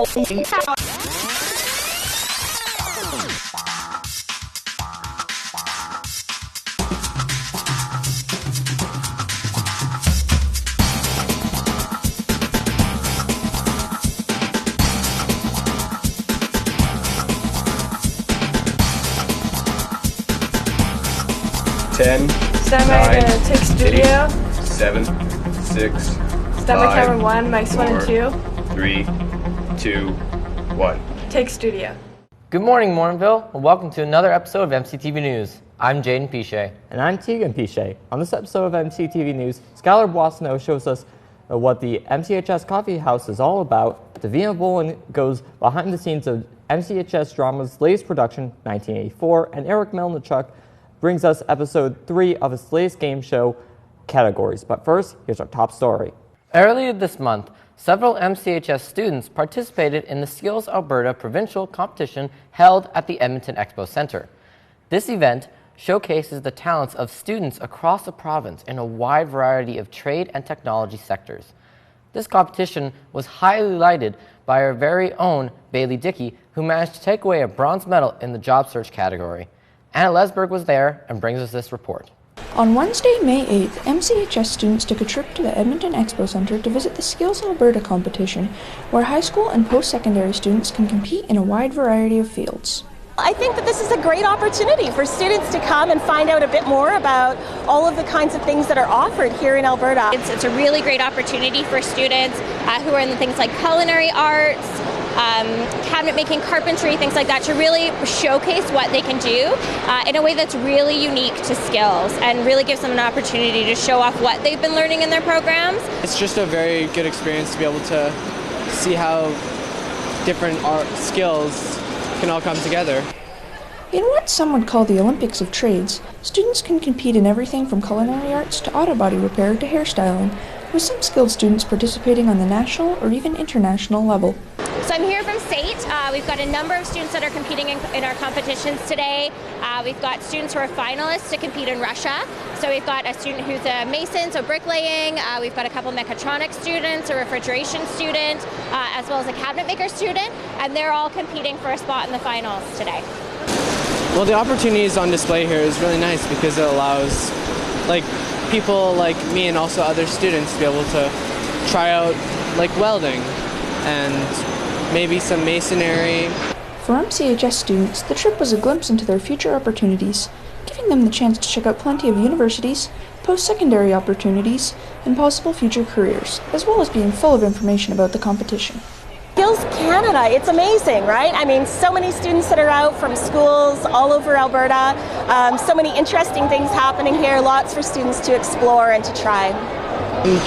Ten, Nine, take studio. 7, 6, Stomach 5, camera 1, mics 1 and 2. 3, 2, 1. Take studio. Good morning, Morinville, and welcome to another episode of MCTV News. I'm Jaden Piché. And I'm Tegan Piché. On this episode of MCTV News, Skylar Boissonnault shows us what the MCHS Coffee House is all about. Davina Bolen goes behind the scenes of MCHS drama's latest production, 1984, and Eric Melnychuk brings us episode 3 of his latest game show categories. But first, here's our top story. Earlier this month, several MCHS students participated in the Skills Alberta provincial competition held at the Edmonton Expo Centre. This event showcases the talents of students across the province in a wide variety of trade and technology sectors. This competition was highly lighted by our very own Bailey Dickey, who managed to take away a bronze medal in the job search category. Anna Lesburg was there and brings us this report. On Wednesday, May 8th, MCHS students took a trip to the Edmonton Expo Centre to visit the Skills Alberta competition, where high school and post-secondary students can compete in a wide variety of fields. I think that this is a great opportunity for students to come and find out a bit more about all of the kinds of things that are offered here in Alberta. It's a really great opportunity for students who are in things like culinary arts, cabinet making, carpentry, things like that, to really showcase what they can do in a way that's really unique to skills and really gives them an opportunity to show off what they've been learning in their programs. It's just a very good experience to be able to see how different art skills can all come together. In what some would call the Olympics of trades, students can compete in everything from culinary arts to auto body repair to hairstyling, with some skilled students participating on the national or even international level. So I'm here from SAIT. We've got a number of students that are competing in our competitions today. We've got students who are finalists to compete in Russia. So we've got a student who's a mason, so bricklaying. We've got a couple mechatronics students, a refrigeration student, as well as a cabinet maker student, and they're all competing for a spot in the finals today. Well, the opportunities on display here is really nice because it allows people like me and also other students to be able to try out welding and maybe some masonry. For MCHS students, the trip was a glimpse into their future opportunities, giving them the chance to check out plenty of universities, post-secondary opportunities, and possible future careers, as well as being full of information about the competition. Skills Canada, it's amazing, right? I mean, so many students that are out from schools all over Alberta, so many interesting things happening here, lots for students to explore and to try.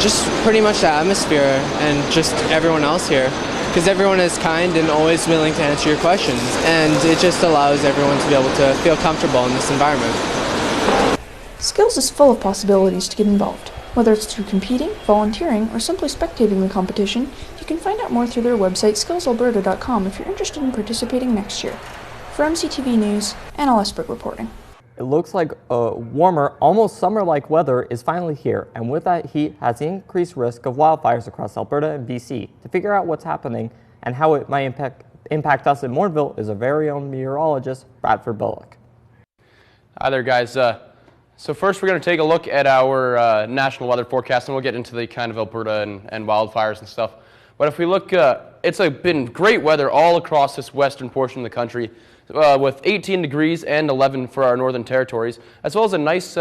Just pretty much the atmosphere and just everyone else here, because everyone is kind and always willing to answer your questions, and it just allows everyone to be able to feel comfortable in this environment. Skills is full of possibilities to get involved. Whether it's through competing, volunteering, or simply spectating the competition, you can find out more through their website, skillsalberta.com, if you're interested in participating next year. For MCTV News, Anna Lesburg reporting. It looks like warmer, almost summer-like weather is finally here, and with that heat has the increased risk of wildfires across Alberta and BC. To figure out what's happening and how it might impact us in Morinville is our very own meteorologist, Bradford Bullock. Hi there, guys. So first we're going to take a look at our national weather forecast, and we'll get into the kind of Alberta and wildfires and stuff. But if we look, it's been great weather all across this western portion of the country, with 18 degrees and 11 for our northern territories, as well as a nice,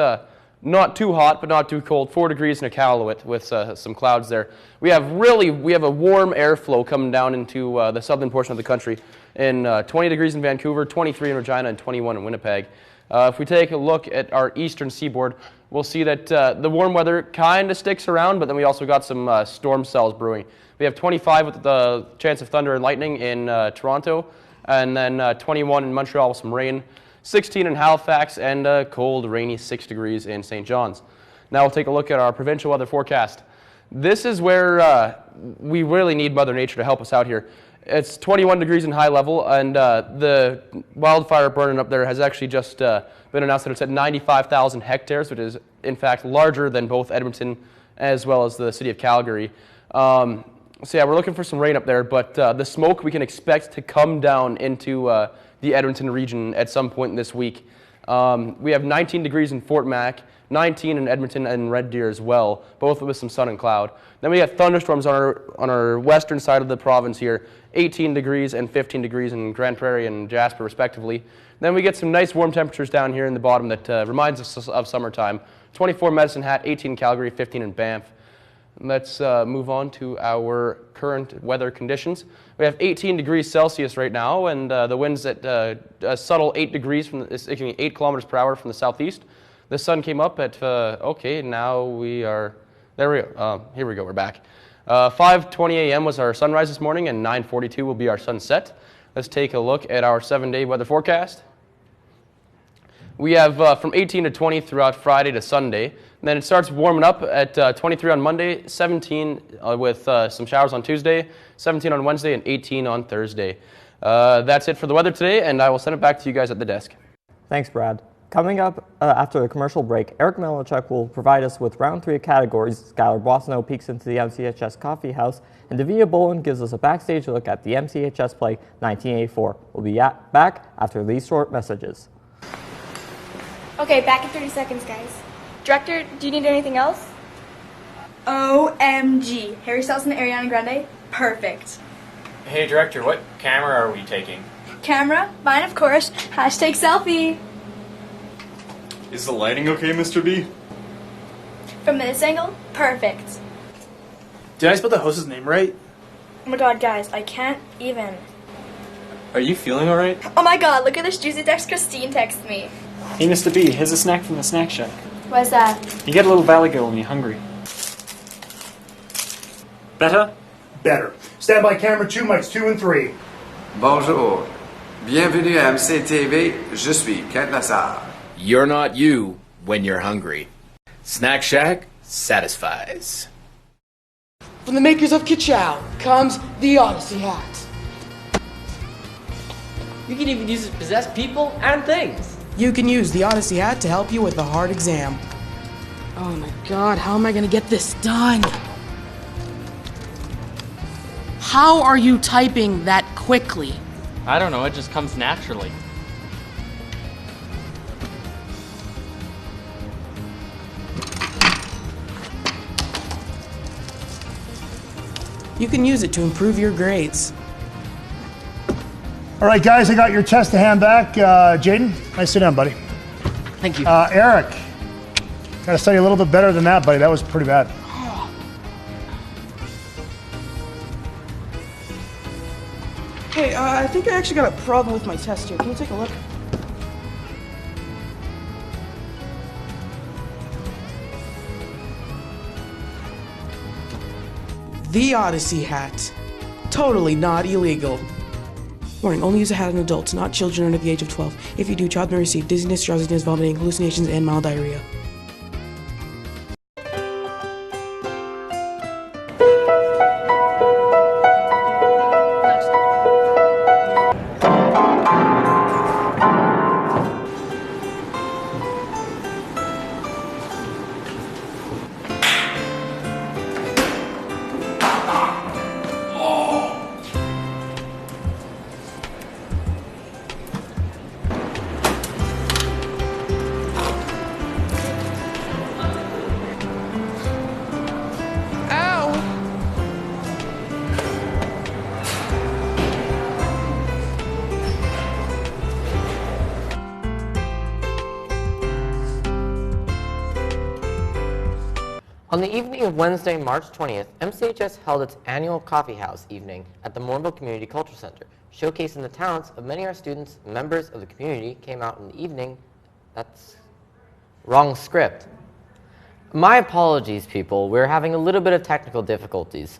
not too hot but not too cold, 4 degrees in Iqaluit with some clouds there. We have a warm airflow coming down into the southern portion of the country, in 20 degrees in Vancouver, 23 in Regina, and 21 in Winnipeg. If we take a look at our eastern seaboard, we'll see that the warm weather kind of sticks around, but then we also got some storm cells brewing. We have 25 with the chance of thunder and lightning in Toronto, and then 21 in Montreal with some rain, 16 in Halifax, and a cold, rainy 6 degrees in St. John's. Now we'll take a look at our provincial weather forecast. This is where we really need Mother Nature to help us out here. It's 21 degrees in high level, and the wildfire burning up there has actually just been announced that it's at 95,000 hectares, which is in fact larger than both Edmonton as well as the city of Calgary. So yeah, we're looking for some rain up there, but the smoke we can expect to come down into the Edmonton region at some point this week. We have 19 degrees in Fort Mac, 19 in Edmonton and Red Deer as well, both with some sun and cloud. Then we have thunderstorms on our western side of the province here, 18 degrees and 15 degrees in Grand Prairie and Jasper respectively. Then we get some nice warm temperatures down here in the bottom that reminds us of summertime. 24 Medicine Hat, 18 in Calgary, 15 in Banff. Let's move on to our current weather conditions. We have 18 degrees Celsius right now, and the wind's at a subtle 8 degrees from 8 kilometers per hour from the southeast. The sun came up at okay. Now we are there. We go. Here we go. We're back. 5:20 a.m. was our sunrise this morning, and 9:42 will be our sunset. Let's take a look at our 7-day weather forecast. We have from 18 to 20 throughout Friday to Sunday. And then it starts warming up at 23 on Monday, 17 with some showers on Tuesday, 17 on Wednesday, and 18 on Thursday. That's it for the weather today, and I will send it back to you guys at the desk. Thanks, Brad. Coming up after the commercial break, Eric Melnychuk will provide us with round 3 categories. Skylar Boissonneau peeks into the MCHS Coffee House, and Bolen gives us a backstage look at the MCHS play 1984. We'll be back after these short messages. Okay, back in 30 seconds, guys. Director, do you need anything else? OMG. Rehearsals and Ariana Grande? Perfect. Hey, Director, what camera are we taking? Camera? Mine, of course. Hashtag selfie. Is the lighting okay, Mr. B? From this angle? Perfect. Did I spell the host's name right? Oh my god, guys, I can't even. Are you feeling alright? Oh my god, look at this juicy text Christine texted me. Hey, Mr. B, here's a snack from the snack shack. What's that? You get a little valley girl when you're hungry. Better? Better. Stand by camera 2, mics 2 and 3. Bonjour. Bienvenue à MCTV. Je suis Kent Nassar. You're not you when you're hungry. Snack Shack satisfies. From the makers of Kichow comes the Odyssey hat. You can even use it to possess people and things. You can use the Odyssey hat to help you with a hard exam. Oh my god, how am I gonna get this done? How are you typing that quickly? I don't know, it just comes naturally. You can use it to improve your grades. All right, guys, I got your test to hand back. Jaden, nice to sit down, buddy. Thank you. Eric, gotta study a little bit better than that, buddy. That was pretty bad. Hey, I think I actually got a problem with my test here. Can you take a look? The Odyssey hat. Totally not illegal. Warning, only use a hat on adults, not children under the age of 12. If you do, child may receive dizziness, drowsiness, vomiting, hallucinations, and mild diarrhea. On the evening of Wednesday, March 20th, MCHS held its annual coffee house evening at the Morinville Community Culture Center, showcasing the talents of many of our students. Members of the community came out in the evening. That's wrong script. My apologies, people. We're having a little bit of technical difficulties.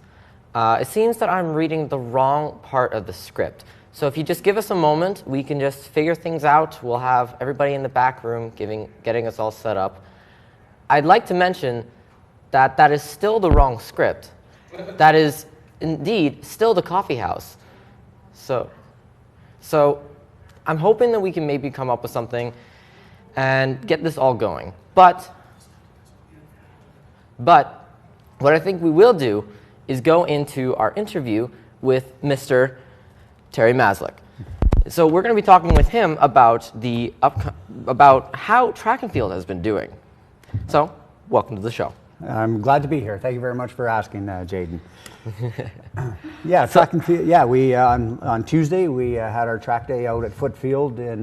It seems that I'm reading the wrong part of the script. So if you just give us a moment, we can just figure things out. We'll have everybody in the back room getting us all set up. I'd like to mention that that is still the wrong script. That is indeed still the coffee house. So I'm hoping that we can maybe come up with something and get this all going. But what I think we will do is go into our interview with Mr. Terry Maslyk. So we're going to be talking with him about about how track and field has been doing. So, welcome to the show. I'm glad to be here. Thank you very much for asking, Jaden. Yeah, track and field. Yeah, we on Tuesday we had our track day out at Foot Field at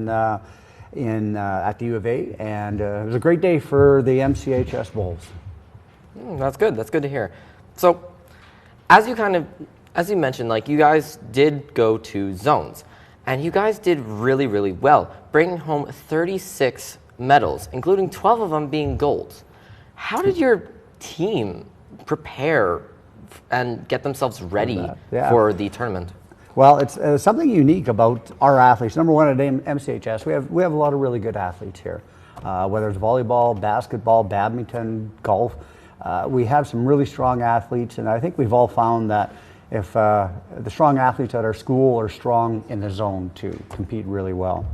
the U of A, and it was a great day for the MCHS Wolves. That's good. That's good to hear. So, as you mentioned, like you guys did go to zones, and you guys did really, really well, bringing home 36 medals, including 12 of them being golds. How did your team prepare and get themselves ready for the tournament? Well, it's something unique about our athletes. Number one, at MCHS, we have a lot of really good athletes here. Whether it's volleyball, basketball, badminton, golf, we have some really strong athletes, and I think we've all found that if the strong athletes at our school are strong in the zone to compete really well.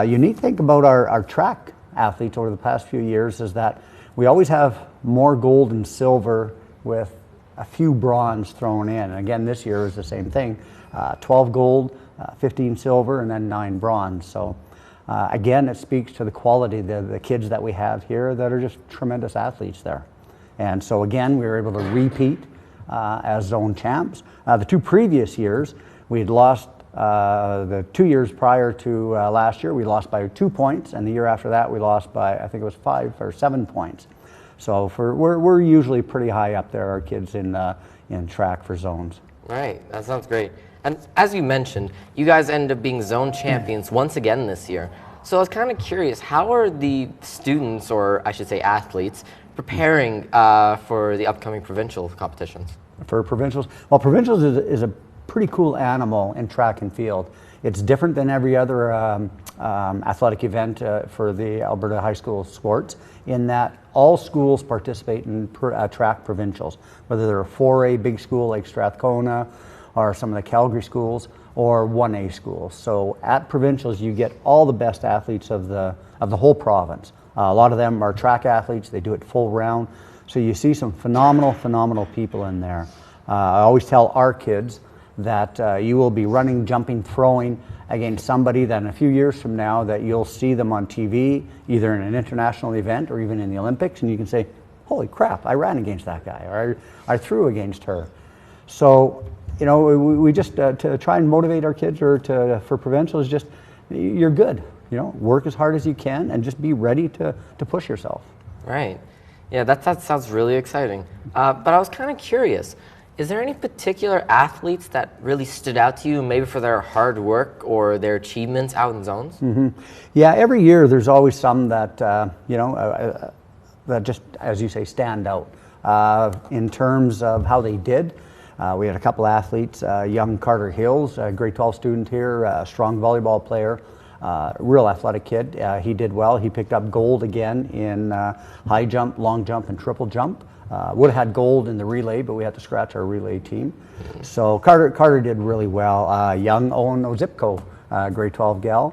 Unique thing about our track athletes over the past few years is that we always have more gold and silver with a few bronze thrown in. And again, this year is the same thing. 12 gold, 15 silver, and then 9 bronze. So again, it speaks to the quality of the kids that we have here that are just tremendous athletes there. And so again, we were able to repeat as zone champs. The 2 previous years, we had lost the 2 years prior to last year, we lost by 2 points, and the year after that, we lost by, I think it was 5 or 7 points. So we're usually pretty high up there, our kids in track for zones. Right, that sounds great. And as you mentioned, you guys ended up being zone champions once again this year. So I was kind of curious, how are the students, or I should say athletes, preparing for the upcoming provincial competitions? For provincials? Well, provincials is a pretty cool animal in track and field. It's different than every other athletic event for the Alberta high school sports in that all schools participate in track provincials, whether they're a 4A big school like Strathcona or some of the Calgary schools or 1A schools. So at provincials you get all the best athletes of the whole province. A lot of them are track athletes, they do it full round. So you see some phenomenal people in there. I always tell our kids that you will be running, jumping, throwing against somebody that in a few years from now that you'll see them on TV, either in an international event or even in the Olympics, and you can say, holy crap, I ran against that guy, or I threw against her. So, you know, we just, to try and motivate our kids or for provincial is just, you're good, you know, work as hard as you can and just be ready to push yourself. Right. Yeah, that sounds really exciting. But I was kind of curious, is there any particular athletes that really stood out to you, maybe for their hard work or their achievements out in zones? Mm-hmm. Yeah, every year there's always some that, you know, that just, as you say, stand out. In terms of how they did, we had a couple athletes, young Carter Hills, a grade 12 student here, a strong volleyball player, real athletic kid. He did well. He picked up gold again in high jump, long jump, and triple jump. Would have had gold in the relay, but we had to scratch our relay team. So Carter did really well. Young Owen Ozipko, grade 12 gal,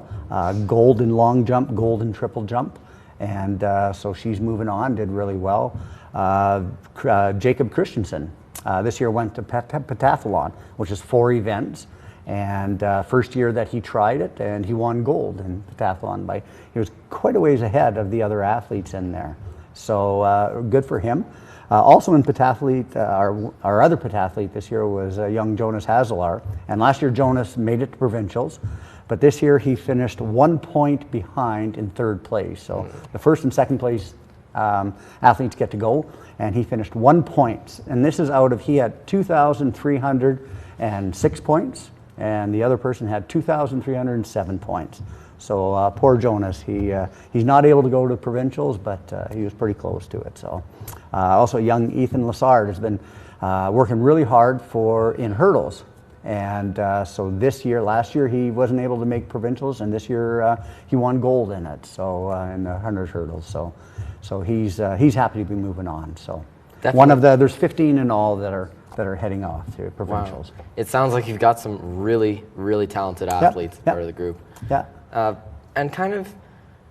gold in long jump, gold in triple jump, and so she's moving on, did really well. Jacob Christensen this year went to pentathlon, which is 4 events, and first year that he tried it, and he won gold in pentathlon. He was quite a ways ahead of the other athletes in there. So good for him. Also in pentathlete, our other pentathlete this year was young Jonas Hazelar, and last year Jonas made it to provincials, but this year he finished 1 point behind in 3rd place. So the 1st and 2nd place athletes get to go, and he finished 1 point, and this is out of, he had 2,306 points, and the other person had 2,307 points. So poor Jonas, he's not able to go to provincials, but he was pretty close to it. So also young Ethan Lassard has been working really hard in hurdles, and so last year he wasn't able to make provincials, and this year he won gold in it. So in the 100 hurdles. So he's happy to be moving on. So definitely. There's 15 in all that are heading off to provincials. Wow. It sounds like you've got some really talented athletes part of the group. Yeah. And I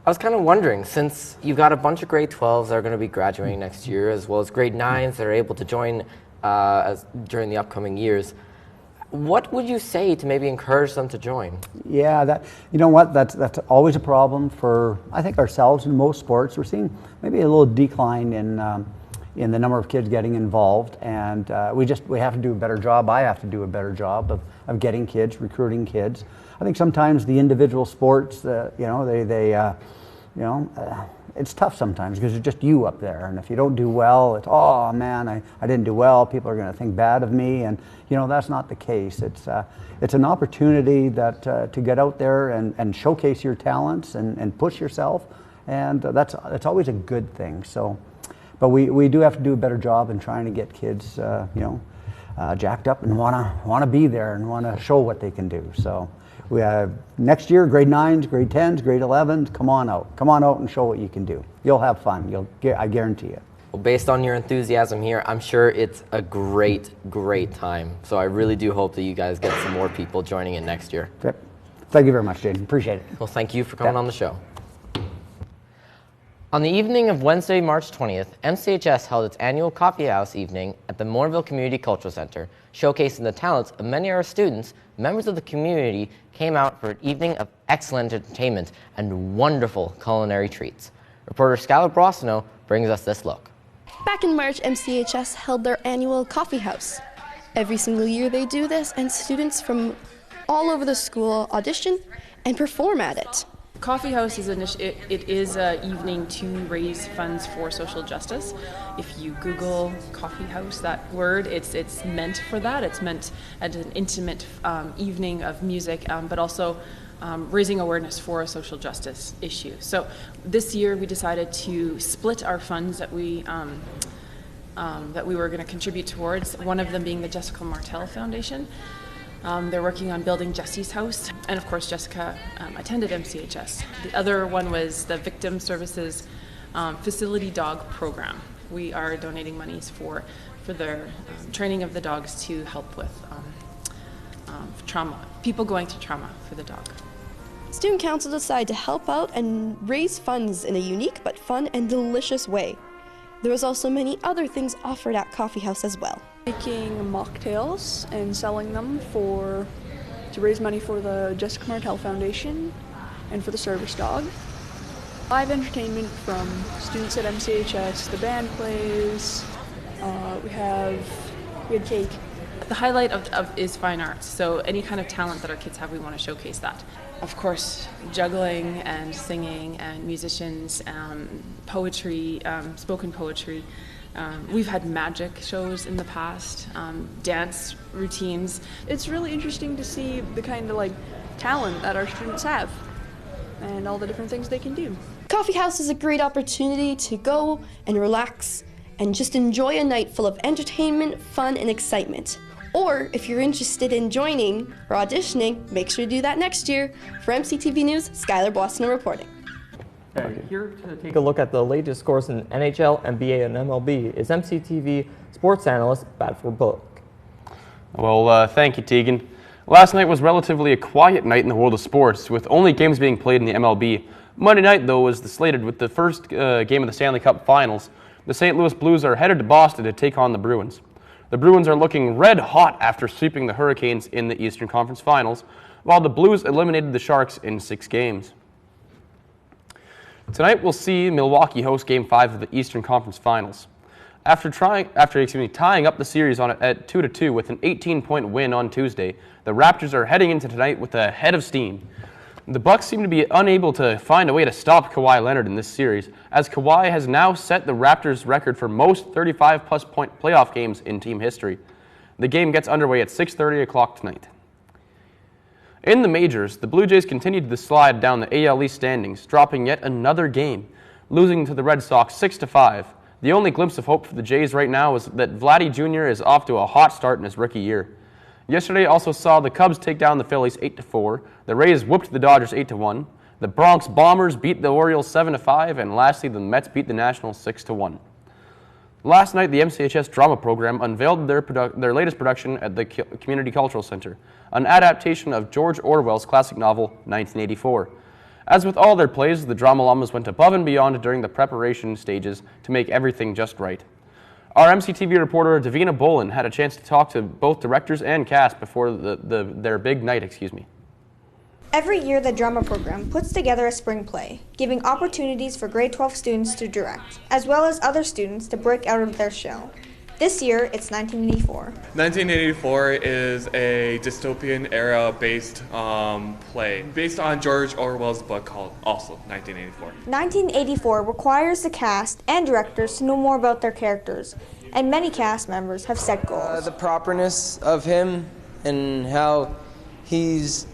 was kind of wondering, since you've got a bunch of grade 12s that are going to be graduating next year, as well as grade 9s that are able to join during the upcoming years. What would you say to maybe encourage them to join? Yeah, you know what? That's always a problem for, I think, ourselves in most sports. We're seeing maybe a little decline in the number of kids getting involved, and we have to do a better job. I have to do a better job of getting kids, recruiting kids. I think sometimes the individual sports, it's tough sometimes because it's just you up there, and if you don't do well, it's, oh man, I didn't do well, people are going to think bad of me, and that's not the case. It's an opportunity that to get out there and showcase your talents and push yourself, and that's always a good thing. So, but we do have to do a better job in trying to get kids jacked up and want to be there and want to show what they can do. So we have next year, grade 9s, grade 10s, grade 11s, come on out and show what you can do. You'll have fun, I guarantee you. Well, based on your enthusiasm here, I'm sure it's a great time. So I really do hope that you guys get some more people joining in next year. Yep. Thank you very much, Jaden. Appreciate it. Well, thank you for coming on the show. On the evening of Wednesday, March 20th, MCHS held its annual coffee house evening at the Morinville Community Cultural Center, showcasing the talents of many of our students. Members of the community came out for an evening of excellent entertainment and wonderful culinary treats. Reporter Skylar Boissonnault brings us this look. Back in March, MCHS held their annual coffee house. Every single year they do this, and students from all over the school audition and perform at it. Coffee House is an evening to raise funds for social justice. If you Google Coffee House, that word, it's meant for that. It's meant as an intimate evening of music, but also raising awareness for a social justice issue. So this year we decided to split our funds that we were going to contribute towards, one of them being the Jessica Martel Foundation. They're working on building Jesse's house, and of course Jessica attended MCHS. The other one was the Victim Services Facility Dog Program. We are donating monies for their training of the dogs to help with trauma, people going through trauma for the dog. Student Council decided to help out and raise funds in a unique but fun and delicious way. There was also many other things offered at Coffee House as well. Making mocktails and selling them to raise money for the Jessica Martel Foundation and for the service dog. Live entertainment from students at MCHS, the band plays, we had cake. The highlight is fine arts, so any kind of talent that our kids have, we want to showcase that. Of course, juggling and singing and musicians, poetry, spoken poetry. We've had magic shows in the past, dance routines. It's really interesting to see the kind of talent that our students have and all the different things they can do. Coffee House is a great opportunity to go and relax and just enjoy a night full of entertainment, fun, and excitement. Or if you're interested in joining or auditioning, make sure to do that next year. For MCTV News, Skylar Boissonnault reporting. Okay. Here to take a look at the latest scores in NHL, NBA, and MLB is MCTV sports analyst Bradford Bullock. Well, thank you, Tegan. Last night was relatively a quiet night in the world of sports, with only games being played in the MLB. Monday night, though, was slated with the first game of the Stanley Cup Finals. The St. Louis Blues are headed to Boston to take on the Bruins. The Bruins are looking red hot after sweeping the Hurricanes in the Eastern Conference Finals, while the Blues eliminated the Sharks in 6 games. Tonight we'll see Milwaukee host Game 5 of the Eastern Conference Finals. After tying up the series at 2-2 with an 18-point win on Tuesday, the Raptors are heading into tonight with a head of steam. The Bucks seem to be unable to find a way to stop Kawhi Leonard in this series, as Kawhi has now set the Raptors' record for most 35-plus point playoff games in team history. The game gets underway at 6:30 o'clock tonight. In the majors, the Blue Jays continued to slide down the AL East standings, dropping yet another game, losing to the Red Sox 6-5. The only glimpse of hope for the Jays right now is that Vladdy Jr. is off to a hot start in his rookie year. Yesterday also saw the Cubs take down the Phillies 8-4, the Rays whooped the Dodgers 8-1, the Bronx Bombers beat the Orioles 7-5, and lastly the Mets beat the Nationals 6-1. Last night, the MCHS drama program unveiled their latest production at the Community Cultural Center, an adaptation of George Orwell's classic novel 1984. As with all their plays, the drama llamas went above and beyond during the preparation stages to make everything just right. Our MCTV reporter, Davina Bolen, had a chance to talk to both directors and cast before their big night, Every year, the drama program puts together a spring play, giving opportunities for grade 12 students to direct, as well as other students to break out of their shell. This year, it's 1984. 1984 is a dystopian era-based play based on George Orwell's book called also 1984. 1984 requires the cast and directors to know more about their characters, and many cast members have set goals. The properness of him and how he's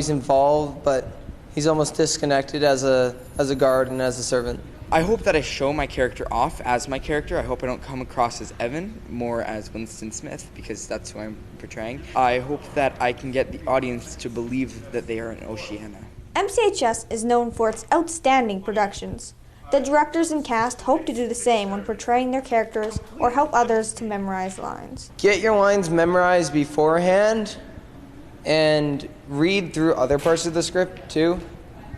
involved, but he's almost disconnected as a guard and as a servant. I hope that I show my character off as my character. I hope I don't come across as Evan, more as Winston Smith, because that's who I'm portraying. I hope that I can get the audience to believe that they are in Oceania. MCHS is known for its outstanding productions. The directors and cast hope to do the same when portraying their characters or help others to memorize lines. Get your lines memorized beforehand and read through other parts of the script too,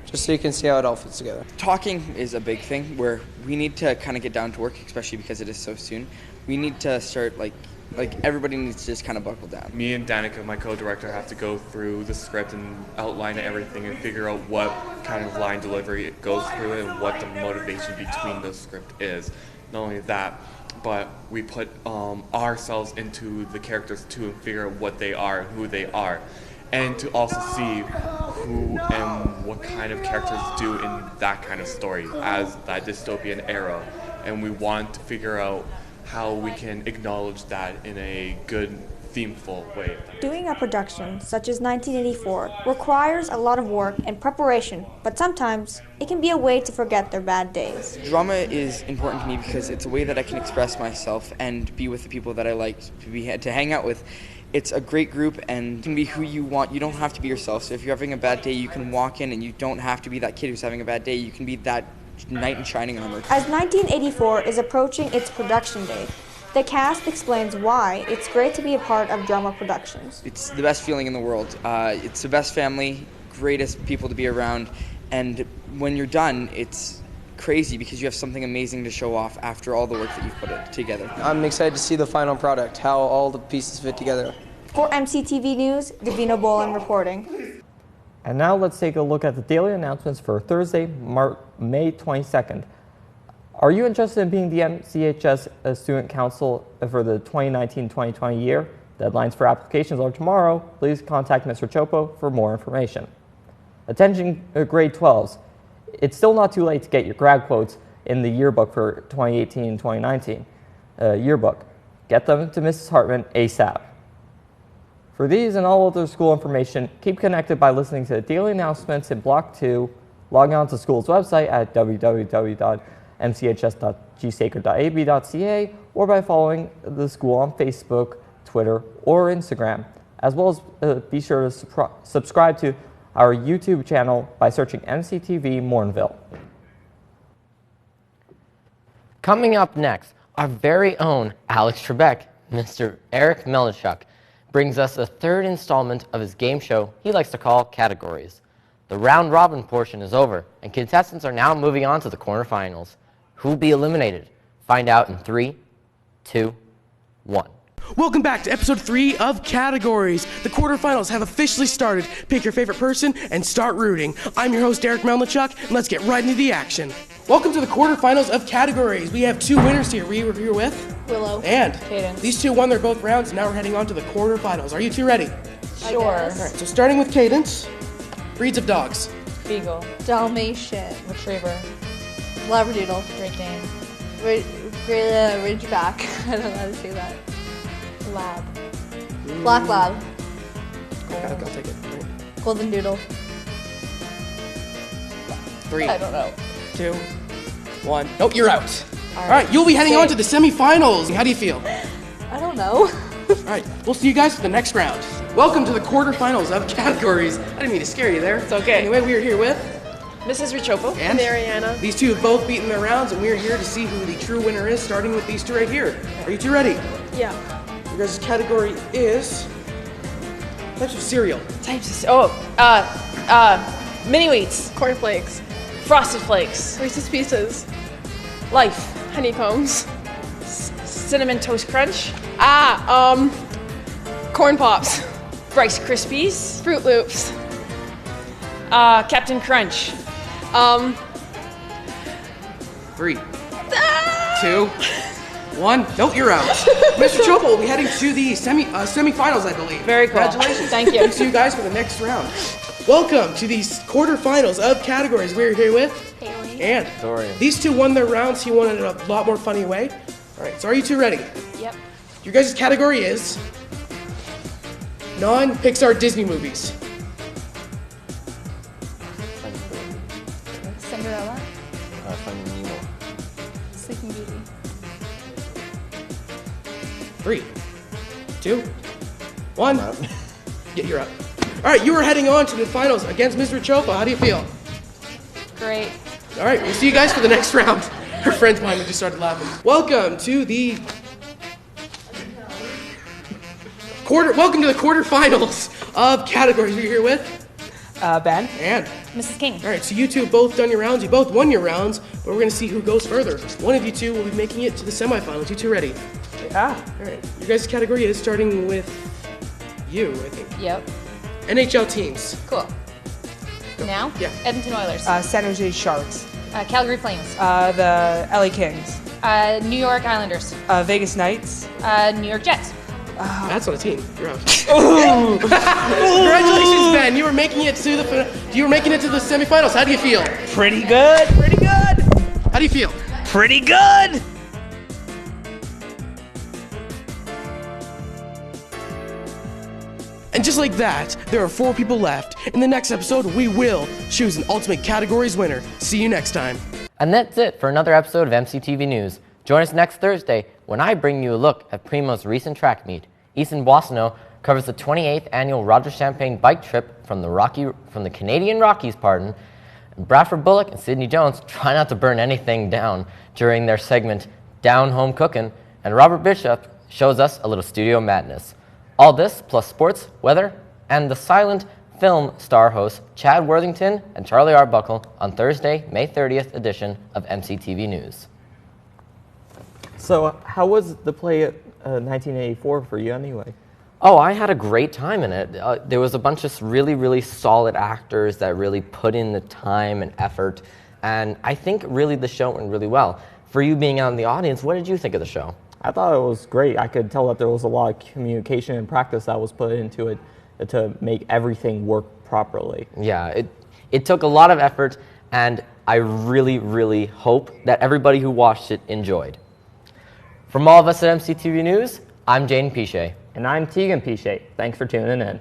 just so you can see how it all fits together. Talking is a big thing where we need to kind of get down to work, especially because it is so soon. We need to start like everybody needs to just kind of buckle down. Me and Danica, my co-director, have to go through the script and outline everything and figure out what kind of line delivery it goes through and what the motivation between the script is. Not only that, but we put ourselves into the characters too and figure out what they are and who they are. And to also see who and what kind of characters do in that kind of story as that dystopian era. And we want to figure out how we can acknowledge that in a good, themeful way. Doing a production such as 1984 requires a lot of work and preparation, but sometimes it can be a way to forget their bad days. Drama is important to me because it's a way that I can express myself and be with the people that I like to hang out with. It's a great group and you can be who you want. You don't have to be yourself. So if you're having a bad day, you can walk in and you don't have to be that kid who's having a bad day. You can be that knight in shining armor. As 1984 is approaching its production date, the cast explains why it's great to be a part of drama productions. It's the best feeling in the world. It's the best family, greatest people to be around, and when you're done, it's crazy because you have something amazing to show off after all the work that you've put together. I'm excited to see the final product, how all the pieces fit together. For MCTV News, Davina Bolen reporting. And now let's take a look at the daily announcements for Thursday, May 22nd. Are you interested in being the MCHS Student Council for the 2019-2020 year? Deadlines for applications are tomorrow. Please contact Mr. Chopo for more information. Attention grade 12s. It's still not too late to get your grad quotes in the yearbook for 2018-2019 yearbook. Get them to Mrs. Hartman ASAP. For these and all other school information, keep connected by listening to the daily announcements in Block 2, log on to school's website at www.mchs.gsacred.ab.ca or by following the school on Facebook, Twitter, or Instagram, as well as be sure to subscribe to our YouTube channel by searching MCTV Mornville. Coming up next, our very own Alex Trebek, Mr. Eric Melnychuk, brings us the third installment of his game show he likes to call Categories. The round-robin portion is over, and contestants are now moving on to the quarterfinals. Who will be eliminated? Find out in 3, 2, 1. Welcome back to episode 3 of Categories. The quarterfinals have officially started. Pick your favorite person and start rooting. I'm your host, Eric Melnychuk, and let's get right into the action. Welcome to the quarterfinals of Categories. We have 2 winners here. We were here with Willow and Cadence. These 2 won their both rounds, and now we're heading on to the quarterfinals. Are you 2 ready? Sure. All right, so starting with Cadence, breeds of dogs. Beagle. Dalmatian. Retriever. Labradoodle. Great Dane. Ridgeback. I don't know how to say that. Lab. Black Lab. I'll take it. Golden Doodle. 3. I don't know. 2, 1. Nope, you're out. All right, you'll be heading on to the semifinals. How do you feel? I don't know. All right, we'll see you guys for the next round. Welcome to the quarterfinals of Categories. I didn't mean to scare you there. It's okay. Anyway, we are here with Mrs. Richopo and Mariana. These 2 have both beaten their rounds, and we are here to see who the true winner is, starting with these 2 right here. Are you 2 ready? Yeah. Your guys' category is types of cereal. Mini wheats. Cornflakes. Frosted Flakes. Reese's Pieces. Life. Honeycombs. Cinnamon Toast Crunch. Corn Pops. Rice Krispies. Fruit Loops. Captain Crunch. 3, 2, 1. No, you're out. Mr. Chopo will be heading to the semifinals, I believe. Very cool. Congratulations. Thank you. We'll see you guys for the next round. Welcome to the quarterfinals of categories. We're here with Haley and Dorian. These two won their rounds. He won it in a lot more funny way. All right, so are you two ready? Yep. Your guys' category is non-Pixar Disney movies. Cinderella. Finding Nemo. Sleeping Beauty. 3, 2, 1. Yeah, you're up. All right, you are heading on to the finals against Mr. Chopa. How do you feel? Great. All right, we'll see you guys for the next round. Her friends behind me just started laughing. Welcome to the quarterfinals of categories. We're here with Ben and Mrs. King. All right, so you two have both done your rounds. You both won your rounds, but we're going to see who goes further. One of you two will be making it to the semifinals. You two ready? Yeah. All right. Your guys' category is starting with you, I think. Yep. NHL teams. Cool. Now? Yeah. Edmonton Oilers. San Jose Sharks. Calgary Flames. The LA Kings. New York Islanders. Vegas Knights. New York Jets. That's not a team. You're out. Congratulations, Ben. You were making it to the semifinals. How do you feel? Pretty good. Pretty good. How do you feel? Pretty good. And just like that, there are 4 people left. In the next episode, we will choose an Ultimate Categories winner. See you next time. And that's it for another episode of MCTV News. Join us next Thursday when I bring you a look at Primo's recent track meet. Easton Boissonnault covers the 28th annual Roger Champagne bike trip from the Canadian Rockies, And Bradford Bullock and Sydney Jones try not to burn anything down during their segment Down Home Cookin', and Robert Bishop shows us a little studio madness. All this plus sports, weather, and the silent film star hosts Chad Worthington and Charlie Arbuckle on Thursday, May 30th edition of MCTV News. So how was the play at 1984 for you anyway? Oh, I had a great time in it. There was a bunch of really, really solid actors that really put in the time and effort, and I think really the show went really well. For you being out in the audience, what did you think of the show? I thought it was great. I could tell that there was a lot of communication and practice that was put into it to make everything work properly. Yeah, it took a lot of effort, and I really, really hope that everybody who watched it enjoyed. From all of us at MCTV News, I'm Jaden Piché. And I'm Tegan Piché. Thanks for tuning in.